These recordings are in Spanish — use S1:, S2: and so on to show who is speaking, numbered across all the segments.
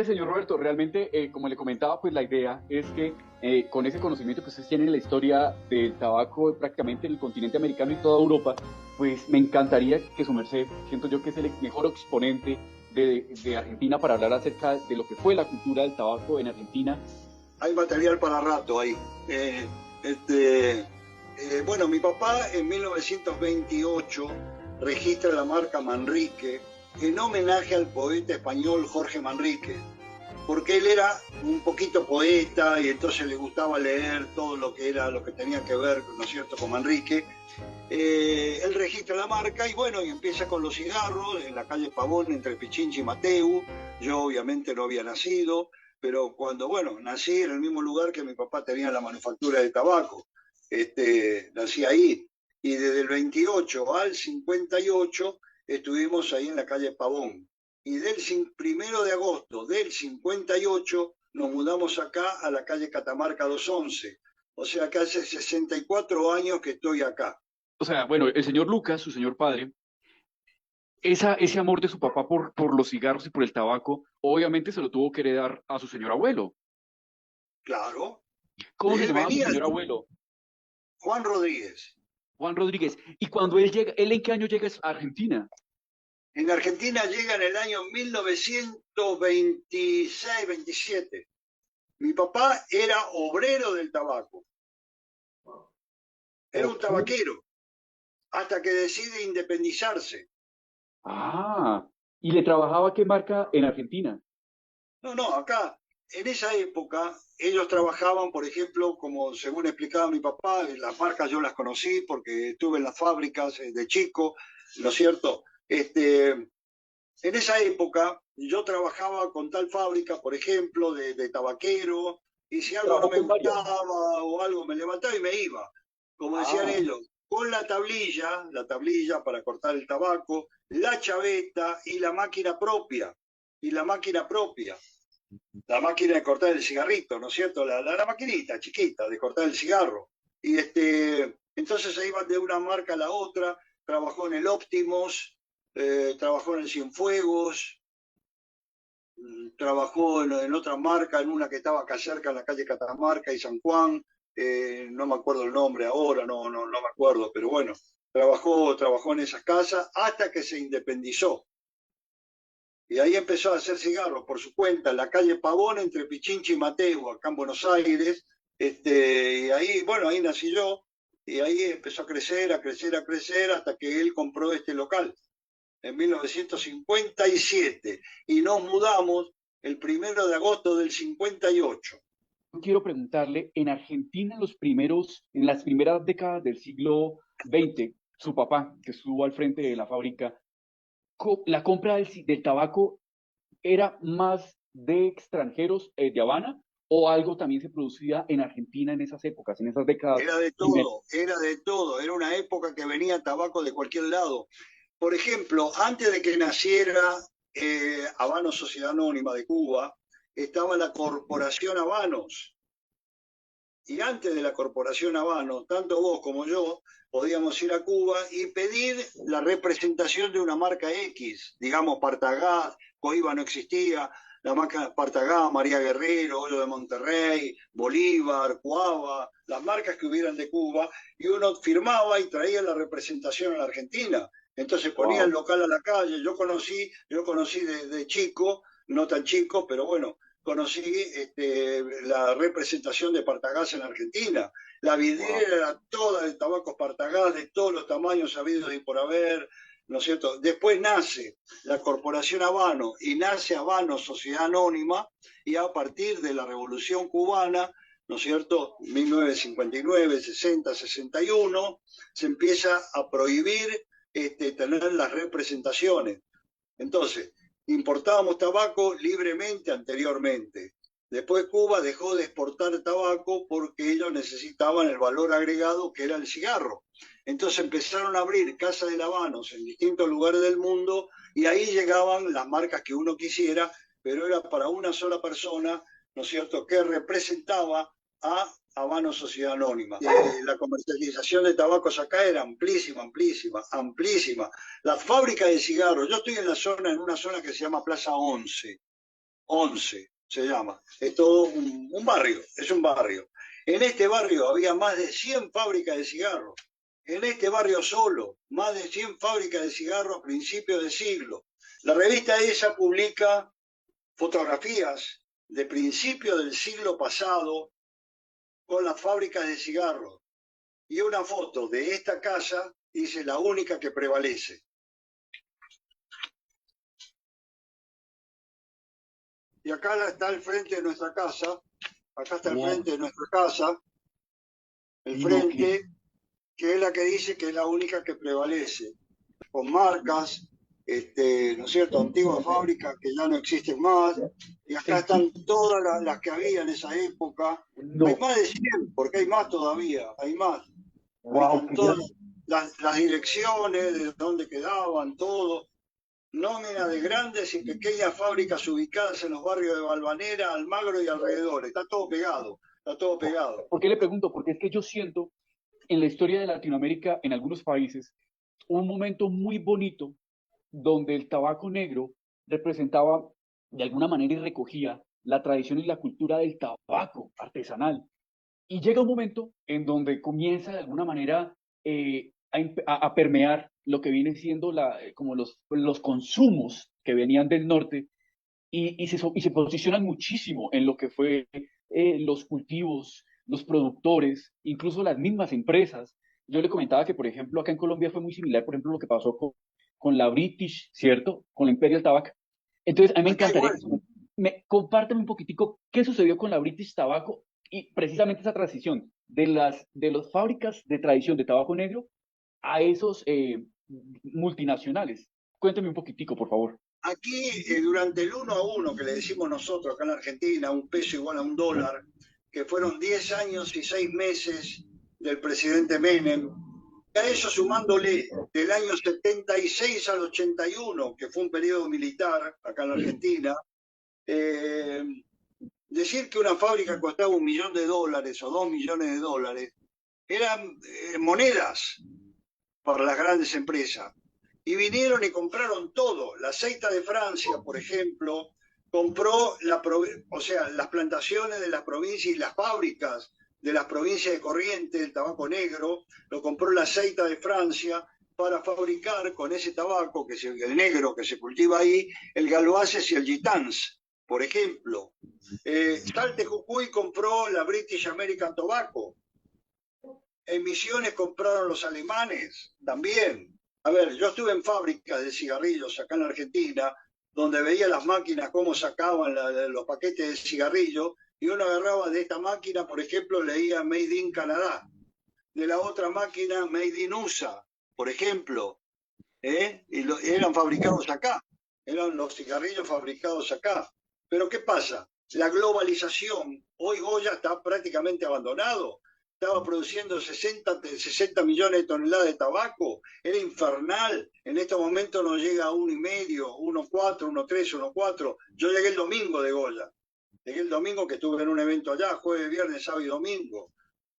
S1: Señor Roberto, realmente, como le comentaba, pues la idea es que con ese conocimiento que ustedes tienen en la historia del tabaco prácticamente en el continente americano y toda Europa, pues me encantaría que su merced, siento yo que es el mejor exponente de Argentina para hablar acerca de lo que fue la cultura del tabaco en Argentina.
S2: Hay material para rato ahí. Eh, este, bueno, mi papá en 1928 registra la marca Manrique en homenaje al poeta español Jorge Manrique, porque él era un poquito poeta y entonces le gustaba leer todo lo que era, lo que tenía que ver, ¿no es cierto?, con Manrique. Él registra la marca y bueno, y empieza con los cigarros en la calle Pavón entre Pichinchi y Mateu. Yo obviamente no había nacido, pero cuando, bueno, nací en el mismo lugar que mi papá tenía la manufactura de tabaco, nací ahí. Y desde el 28 al 58 estuvimos ahí en la calle Pavón. Y del 1 de agosto del 58 nos mudamos acá a la calle Catamarca 211. O sea que hace 64 años que estoy acá.
S1: O sea, bueno, el señor Lucas, su señor padre, ese amor de su papá por los cigarros y por el tabaco, obviamente se lo tuvo que heredar a su señor abuelo.
S2: Claro,
S1: ¿Cómo se
S2: él
S1: llamaba su
S2: venía,
S1: señor abuelo?
S2: Juan Rodríguez.
S1: Juan Rodríguez. ¿Y cuando él llega, él en qué año llega a Argentina?
S2: En Argentina llega en el año 1926-27. Mi papá era obrero del tabaco, era un
S1: Ok.
S2: tabaquero, hasta que decide independizarse.
S1: Ah, ¿y le trabajaba qué marca en Argentina?
S2: No, no, acá, en esa época, ellos trabajaban, por ejemplo, como según explicaba mi papá, las marcas yo las conocí porque estuve en las fábricas de chico, ¿no es cierto? En esa época yo trabajaba con tal fábrica, por ejemplo, de tabaquero, y si algo no
S1: Trabajó
S2: me
S1: con varias.
S2: gustaba o algo me levantaba y me iba. Como decían
S1: Ah,
S2: ellos, con la tablilla para cortar el tabaco, la chaveta y la máquina propia. Y la máquina propia, la máquina de cortar el cigarrito, ¿no es cierto? La maquinita chiquita de cortar el cigarro. Y entonces se iban de una marca a la otra, trabajó en el Optimus, trabajó en el Cienfuegos, trabajó en otra marca, en una que estaba acá cerca, en la calle Catamarca y San Juan, no me acuerdo el nombre ahora, no me acuerdo, pero bueno, trabajó en esas casas hasta que se independizó. Y ahí empezó a hacer cigarros por su cuenta, en la calle Pavón, entre Pichinchi y Mateo, acá en Buenos Aires. Y ahí, bueno, ahí nací yo, y ahí empezó a crecer, a crecer, a crecer, hasta que él compró este local en 1957 y nos mudamos el 1 de agosto del 58.
S1: yo quiero preguntarle, en Argentina, en las primeras décadas del siglo XX, su papá, que estuvo al frente de la fábrica, la compra del tabaco era más de extranjeros de Habana o algo también se producía en Argentina en esas épocas, en esas décadas
S2: Era de
S1: primeras.
S2: todo, era de todo, era una época que venía tabaco de cualquier lado. Por ejemplo, antes de que naciera Habano Sociedad Anónima de Cuba, estaba la Corporación Habanos. Y antes de la Corporación Habanos, tanto vos como yo podíamos ir a Cuba y pedir la representación de una marca X, digamos Partagás, Coiba no existía, la marca Partagás, María Guerrero, Olo de Monterrey, Bolívar, Cuava, las marcas que hubieran de Cuba, y uno firmaba y traía la representación a la Argentina. Entonces ponía el
S1: Wow.
S2: local a la calle. Yo conocí de chico, no tan chico, pero bueno, conocí la representación de Partagás en Argentina. La vidriera
S1: Wow.
S2: era toda de tabacos Partagás, de todos los tamaños habidos y por haber, ¿no es cierto? Después nace la Corporación Habano y nace Habano Sociedad Anónima, y a partir de la Revolución Cubana, ¿no es cierto? 1959, 60, 61, se empieza a prohibir tener las representaciones. Entonces, importábamos tabaco libremente anteriormente. Después Cuba dejó de exportar tabaco porque ellos necesitaban el valor agregado que era el cigarro. Entonces empezaron a abrir casas de habanos en distintos lugares del mundo y ahí llegaban las marcas que uno quisiera, pero era para una sola persona, ¿no es cierto?, que representaba a Habano Sociedad Anónima. La comercialización de tabacos acá era amplísima, amplísima, amplísima. La fábrica de cigarros, yo estoy en una zona que se llama Plaza 11. 11 se llama. Es todo un barrio, es un barrio. En este barrio había más de 100 fábricas de cigarros. En este barrio solo, más de 100 fábricas de cigarros a principios de siglo. La revista esa publica fotografías de principios del siglo pasado con las fábricas de cigarros. Y una foto de esta casa dice la única que prevalece. Y acá está el frente de nuestra casa, acá está el frente de nuestra casa, el frente, que es la que dice que es la única que prevalece, con marcas, ¿no es cierto?, antiguas fábricas que ya no existen más, y acá están todas las que había en esa época. Hay más de 100, porque hay más todavía, hay más. Ahí están todas las direcciones, de dónde quedaban, todo. Nómina de grandes y pequeñas fábricas ubicadas en los barrios de Valvanera, Almagro y alrededores. Está todo pegado, está todo pegado.
S1: ¿Por qué le pregunto? Porque es que yo siento en la historia de Latinoamérica, en algunos países, un momento muy bonito donde el tabaco negro representaba de alguna manera y recogía la tradición y la cultura del tabaco artesanal. Y llega un momento en donde comienza de alguna manera a permear lo que viene siendo como los consumos que venían del norte y se posicionan muchísimo en lo que fue los cultivos, los productores, incluso las mismas empresas. Yo le comentaba que, por ejemplo, acá en Colombia fue muy similar, por ejemplo, lo que pasó con la British, ¿cierto? Con la Imperial Tobacco. Entonces, a mí me encantaría que compártame un poquitico qué sucedió con la British Tobacco y precisamente esa transición de las fábricas de tradición de tabaco negro a esos multinacionales. Cuénteme un poquitico, por favor.
S2: Aquí, durante el 1 a 1 que le decimos nosotros acá en Argentina, un peso igual a un dólar, que fueron 10 años y 6 meses del presidente Menem, a eso sumándole del año 76 al 81, que fue un periodo militar acá en la Argentina, decir que una fábrica costaba $1 millón o 2 millones de dólares eran monedas para las grandes empresas. Y vinieron y compraron todo. La Aceita de Francia, por ejemplo, compró las plantaciones de las provincias y las fábricas de las provincias de Corrientes, el tabaco negro, lo compró la Aceita de Francia para fabricar con ese tabaco, que es el negro que se cultiva ahí, el Galoises y el Gitans, por ejemplo. Salte Jujuy compró la British American Tobacco. En Misiones compraron los alemanes también. A ver, yo estuve en fábricas de cigarrillos acá en Argentina, donde veía las máquinas cómo sacaban los paquetes de cigarrillos, y uno agarraba de esta máquina, por ejemplo, leía Made in Canadá, de la otra máquina Made in USA, por ejemplo, eran fabricados acá, eran los cigarrillos fabricados acá. Pero ¿qué pasa? La globalización, hoy Goya está prácticamente abandonado. Estaba produciendo 60 millones de toneladas de tabaco, era infernal. En este momento no llega a 1,5, 1,4, 1,3, 1,4. Yo llegué el domingo de Goya. Llegué el domingo que estuve en un evento allá, jueves, viernes, sábado y domingo.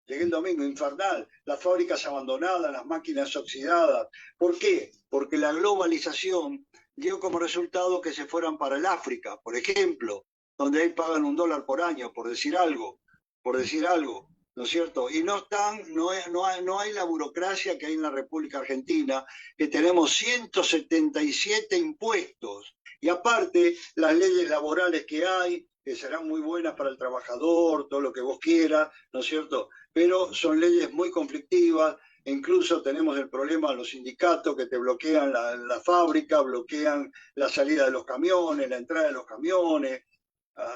S2: Llegué el domingo, infernal. Las fábricas abandonadas, las máquinas oxidadas. ¿Por qué? Porque la globalización dio como resultado que se fueran para el África, por ejemplo, donde ahí pagan $1 por año, por decir algo. ¿No es cierto? Y no hay la burocracia que hay en la República Argentina, que tenemos 177 impuestos. Y aparte, las leyes laborales que hay, que serán muy buenas para el trabajador, todo lo que vos quieras, ¿no es cierto? Pero son leyes muy conflictivas. E incluso tenemos el problema de los sindicatos que te bloquean la fábrica, bloquean la salida de los camiones, la entrada de los camiones.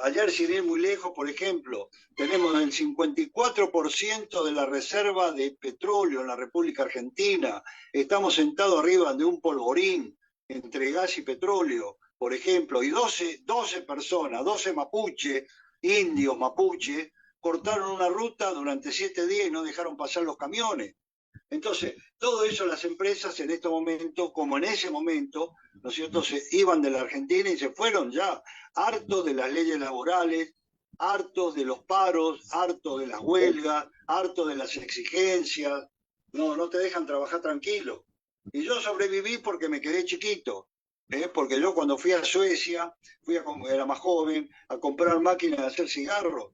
S2: Ayer, sin ir muy lejos, por ejemplo, tenemos el 54% de la reserva de petróleo en la República Argentina. Estamos sentados arriba de un polvorín entre gas y petróleo, por ejemplo, y 12 personas, 12 mapuche, indios mapuche, cortaron una ruta durante 7 días y no dejaron pasar los camiones. Entonces, todo eso las empresas en este momento, como en ese momento, ¿no es cierto?, se iban de la Argentina y se fueron ya, hartos de las leyes laborales, hartos de los paros, hartos de las huelgas, hartos de las exigencias, no te dejan trabajar tranquilo. Y yo sobreviví porque me quedé chiquito, porque yo cuando fui a Suecia, era más joven, a comprar máquinas de hacer cigarros,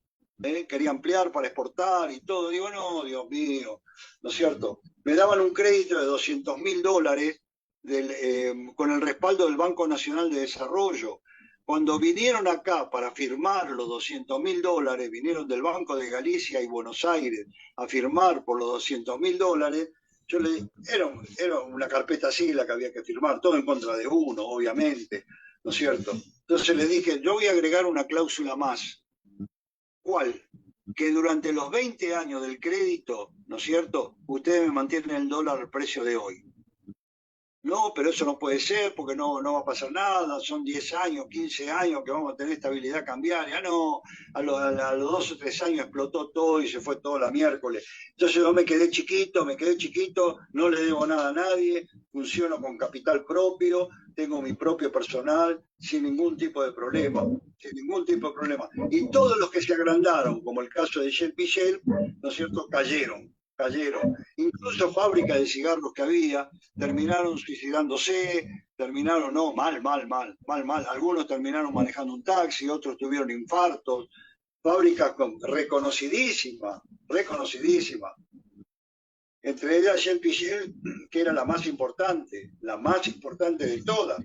S2: quería ampliar para exportar y todo. Digo, no, Dios mío, ¿no es cierto? Me daban un crédito de $200.000 con el respaldo del Banco Nacional de Desarrollo. Cuando vinieron acá para firmar los $200.000, vinieron del Banco de Galicia y Buenos Aires a firmar por los $200.000. Yo era una carpeta así la que había que firmar, todo en contra de uno, obviamente, ¿no es cierto? Entonces le dije, yo voy a agregar una cláusula más. ¿Cuál? Que durante los 20 años del crédito, ¿no es cierto? Ustedes me mantienen el dólar al precio de hoy. No, pero eso no puede ser porque no va a pasar nada, son 10 años, 15 años que vamos a tener estabilidad cambiaria. No, a los 2 o 3 años explotó todo y se fue todo la miércoles. Entonces yo me quedé chiquito, no le debo nada a nadie, funciono con capital propio, tengo mi propio personal, sin ningún tipo de problema, sin ningún tipo de problema. Y todos los que se agrandaron, como el caso de Shell Pichel, ¿no es cierto?, cayeron. Incluso fábricas de cigarros que había, terminaron suicidándose, terminaron, no, mal. Algunos terminaron manejando un taxi, otros tuvieron infartos. Fábricas reconocidísimas. Entre ellas Shell Pichel, que era la más importante de todas.